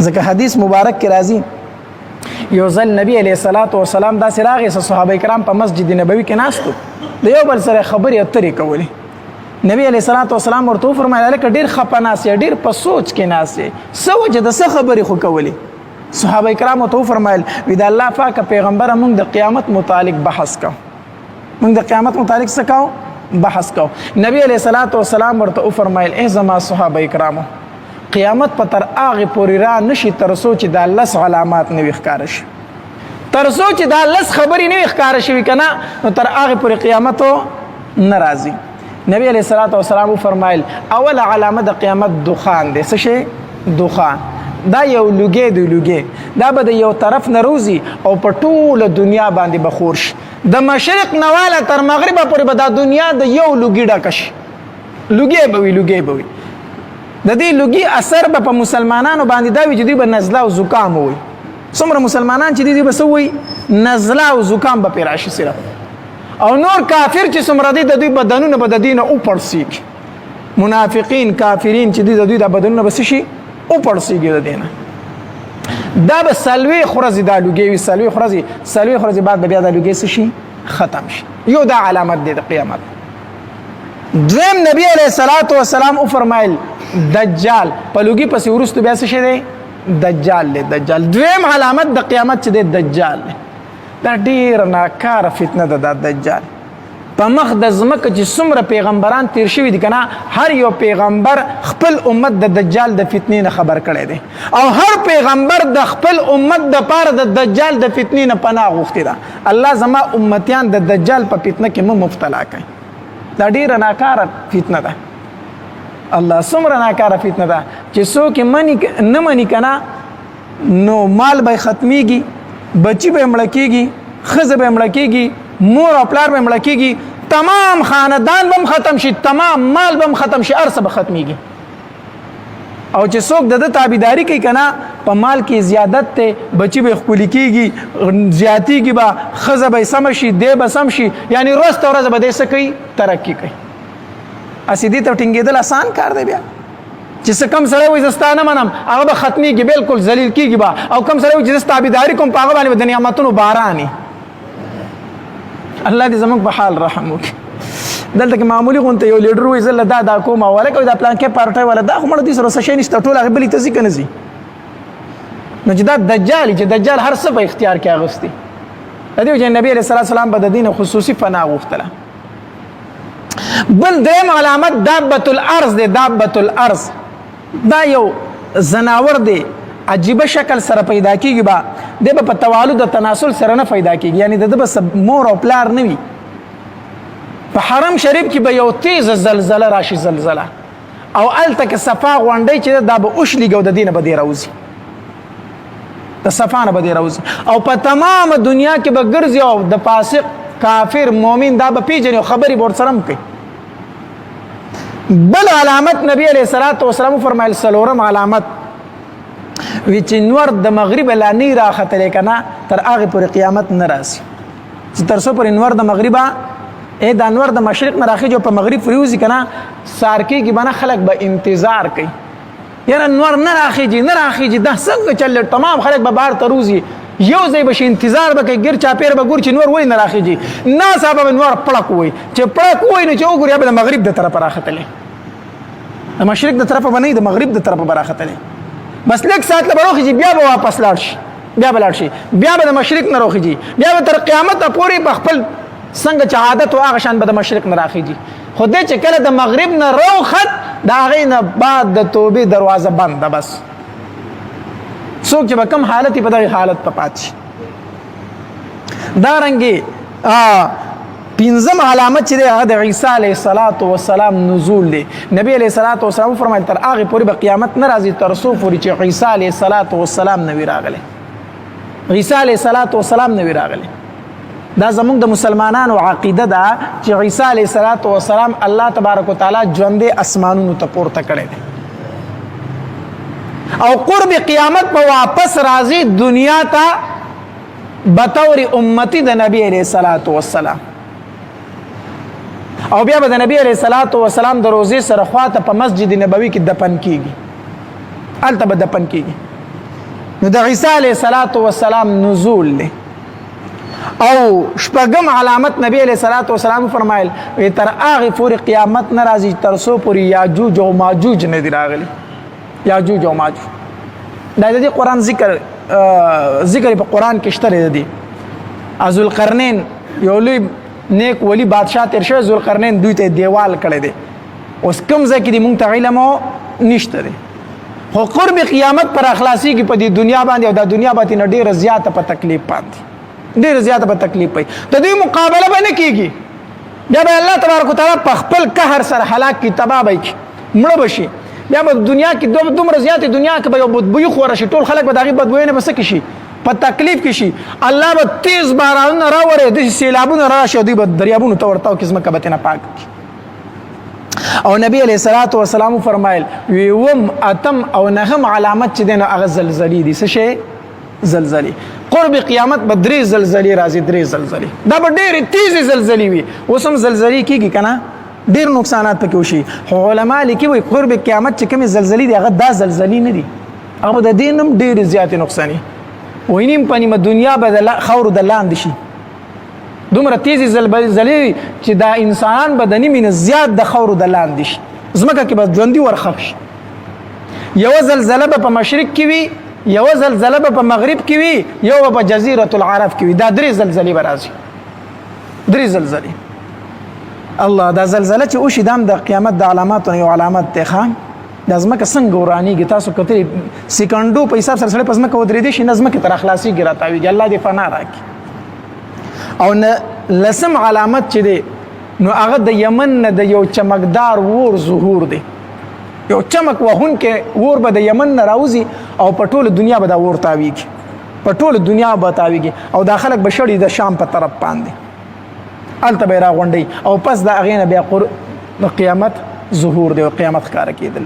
ځکه حدیث مبارک کې راځي یو ځل نبی علیه الصلاۃ والسلام داسې راغی صحابه کرام په مسجد نبوي کې ناستو د یو بل سره خبرې اترې کولې نبی علیه الصلاۃ والسلام ورته فرمایله لکه ډېر خپه ناست یې ډېر په سوچ کې ناست یې څه وجه د څه خبرې خو کولې صحابه کرام ورته وفرمایل وی د الله پاک پیغمبره موږ د قیامت متعلق بحث کوو موږ د قیامت متعلق څه کوو بحث کوو نبی علیه الصلاۃ والسلام ورته وفرمایل ای زما صحابه کرامو قیامت په تر هغې پورې را نشي تر څو چې دا لس علامات نه وي ښکاره شي تر څو چې دا لس خبرې نه وي ښکاره شوي که نه نو تر هغې پورې قیامت نه راځي نبی علیه الصلاۃ والسلام وفرمایل اوله علامه د قیامت دخان دی څه شی دخان دا یو لوګی دی لوګی دا به د یو طرف نه روزي او په ټوله دنیا باندې به خور شي د مشرق نه واله تر مغربه پورې به دا دنیا د یو لوګي ډکه شي لوګی به وي لوګی به وي د دې لوګي اثر به په مسلمانانو باندې دا وي چې دوی به نزله او زکام وي څومره مسلمانان چې دوی به څه وي نزله او زکام به پرې راشي صرف او نور کافر چې څومره دي د دوی بدنونه به د دې نه وپړسېږي منافقین کافرین چې دوی د دوی د بدنونه به څه شي وپړسېږي د دې نه دا به څلوېښت ورځې دا لوګی وي څلوېښت ورځې بعد به بیا دا لوګی څه شي ختم شي یو دا علامت دی د قیامت دویم نبی علیه الصلاۃ والسلام وفرمایل دجال په لوګي پسې وروسته بیا څه شی دی دجال دی دجال دویم علامت د قیامت چې دی دجال دی دا ډېره ناکاره فتنه ده دا دجال په مخ د ځمکه چې څومره پیغمبران تیر شوي دي که نه هر یو پیغمبر خپل امت د دجال د فتنې نه خبر کړی دی او هر پیغمبر د خپل امت دپاره د دجال د فتنې نه پناه غوښتې ده الله زما امتیان د دجال په فتنه کې مه مبتلا کوي دا ډېره ناکاره فتنه ده الله څومره ناکاره فتنه ده چې څوک نه مني که نه نو مال به ختمیږي بچی به مړه کېږي ښځه به مړه کېږي مور او پلار به مړه کېږي تمام خاندان به ختم شي تمام مال به ختم شي هر څه به ختمیږي او چې څوک د ده تابعداري کوي که نه په مال کې زیادت دی بچي به ښکلي کېږي زیاتېږي به ښځه به یې سمه شي دی به سم شي یعنې ورځ ته ورځ به دی څه کوي ترقي کوي هسې دې ته ټینګېدل اسان کار دی بیا چې څه کم سړی وایي زه ستا نه منم هغه به ختمیږي بلکل ذلیل کېږي به او کم سړی وایي چې زه تابعداري کوم په هغه باندې به د نعمتونو باران الله دې زموږ په حال رحم وکړي دلته کې معمولي غونته یو لیډر وایي زه دا کوم او هلکه وایي دا پلانکې پارټۍ والا دا خو مړه دوی سره څه شی نشته ټول هغې بلې ته ځي که نه ځي نو چې دا دجال چې دجال هر څه په اختیار کې اغوستي د دې وجې نبي علیه الصلاۃ والسلام به د دې نه خصوصي پناه غوښتله بل دریم علامت دابة الارض دی دابة الارض دا یو زناور دی عجیبه شکل سره پیدا کیږي با د په توالد د تناسل سره نه پیدا کیږي یعنی د بس مور او پلار نه وي په حرم شریف کې به یو تیز زلزله راشي زلزله او الته کې صفا غونډۍ چې دا به اوشلیږي د دینه به دی راوځي د صفا نه به دی راوځي او په تمام دنیا کې به ګرځي او د فاسق کافر مؤمن دا به پیژني او خبرې به ورسره هم کوي بل علامت نبی علیه الصلاۃ والسلام فرمایل څلورم علامت وی چې نور د مغرب لا نه راختلی که نه تر هغې پورې قیامت نه راسي چې تر څو پورې نور د مغربه دا نور د مشرق نه راخېږي او په مغرب پرېوځي که نه سار کېږي به نه خلک به انتظار کوي یاره نور نه راخېږي دا څنګه چل تمام خلک به بهر ته روځي یو ځای به شي انتظار به کوي ګیر چاپېر به ګور چې نور ولې نه راخېږي ناڅاپه به نور پړک ووایي چې پړک ووایي نو چې وګوري به د مغرب د طرفه راختلی د مشرق د طرفه به نه د مغرب د طرفه به راختلی بس لږ ساعت له به راخېږي بیا به واپس لاړ شي بیا به د مشرق نه راخېږي بیا به تر قیامته پورې په خپل څنګه چې عادت و هغه شان به د مشرق نه راخېږي خو دی چې کله د مغرب نه روخت د هغې نه بعد د توبې دروازه بند ده بس څوک چې به کم حالت په دغې حالت په پاتې شي دارنګې پنځم علامت چې دی هغه د عیسی علیه السلام نزول دی نبی علیه السلام فرمایل تر هغې پورې به قیامت نه راځي تر څو پورې چې عیسی علیه السلام نه وي راغلی عیسی علیه السلام نه وي راغلی دا زمونږ د مسلمانانو عقیده ده چې عیسی علیه السلام الله تبارک وتعالی ژوندی اسمانونو ته پورته کړی دی او قرب قیامت په واپس راځي دنیا ته بطور امتی د نبی علیه السلام او بیا به د نبی علیه السلام د روضې سره خواته په مسجد نبوي کې دفن کیږي هلته به دفن کیږي نو د عیسی علیه السلام نزول دی. او شپږم علامت نبی علیه السلام فرمایل تر هغې پورې قیامت نه راځي تر څو پورې یاجوج او ماجوج نه دي راغلي. یاجوج او ماجوج دا د دې قرآن ذکر په قرآن کې شته دی. ذوالقرنین یو لوی نیک ولی بادشاه تیر شوی، ذوالقرنین دوی ته دیوال کړی دی. اوس کوم ځای کې دی مونږ ته علم نشته دی، خو قرب قیامت پر اخلاصیږي په دې دنیا باندې، او دا دنیا باندې نه ډېره زیاته په تکلیف باندې، ډېره زیاته په تکلیف پي. د دوی مقابله به نه کېږي، بیا به الله تبارک وتعالی په خپل قهر سره هلاک کړي، تباه به یې کړي، مړه به شي. بیا به دنیا کې دومره زیاتې دنیا کې به یو بدبویي خوره شي، ټول خلک به د هغې بدبویۍ نه به څه شي، په تکلیف کې شي. الله به تیز بارانونه راوړي، داسې سیلابونه راشي، او دوی به دریابونو ته ورتاو کړي، ځمکه به ترېنه پاک کړي. او نبی علیه السلام فرمایل ویم اتم او نهم علامت چې دی نو هغه زلزلې دي. څه شی؟ زلزلې. قرب قیامت به 3 زلزلې راځي، 3 زلزلې. دا به ډېرې تیزې زلزلې وي. اوس هم زلزلې کېږي که نه، ډېر نقصانات پکې وشي. خو علما لیکي وایي قرب قیامت چې کومې زلزلې دي هغه دا زلزلې نه دي، هغه به د دې نه هم ډېرې زیاتې نقصاني. وایي نیم په نیمه دنیا به د خاورو د لاندې شي، دومره تیزې زلزلې چې دا انسانان به د نیمې نه زیات د خاورو د لاندې شي، ځمکه کې به ژوندي ورخښ شي. یوه زلزله به په مشرق کې وي، یوه زلزله به په مغرب کې وي، یو به په جزیرة العرب کې وي. دا 3 زلزلې به راځي، 3 زلزلې. الله، دا زلزله چې وشي دا هم د قیامت د علاماتو یو علامت دی. ښه دا ځمکه څنګه ورانېږي، تاسو کتلې سیکنډو په حساب سره سړی په ځمکه ودرېدی شي، نه ځمکې ته راخلاصېږي، راتاوېږي. الله دې فنا راکړي. او لسم علامت چې دی نو هغه د یمن نه د یو چمکدار اور ظهور دی. یو چمک وهونکی اور به د یمن نه راوځي، او په ټوله دنیا به دا اور تاویږي، په ټوله دنیا به تاویږي، او دا خلک به شړي د شام په طرف باندې، هلته به یې راغونډوي، او پس د هغې نه بیا قیامت ظهور دی او قیامت ښکاره کېدل.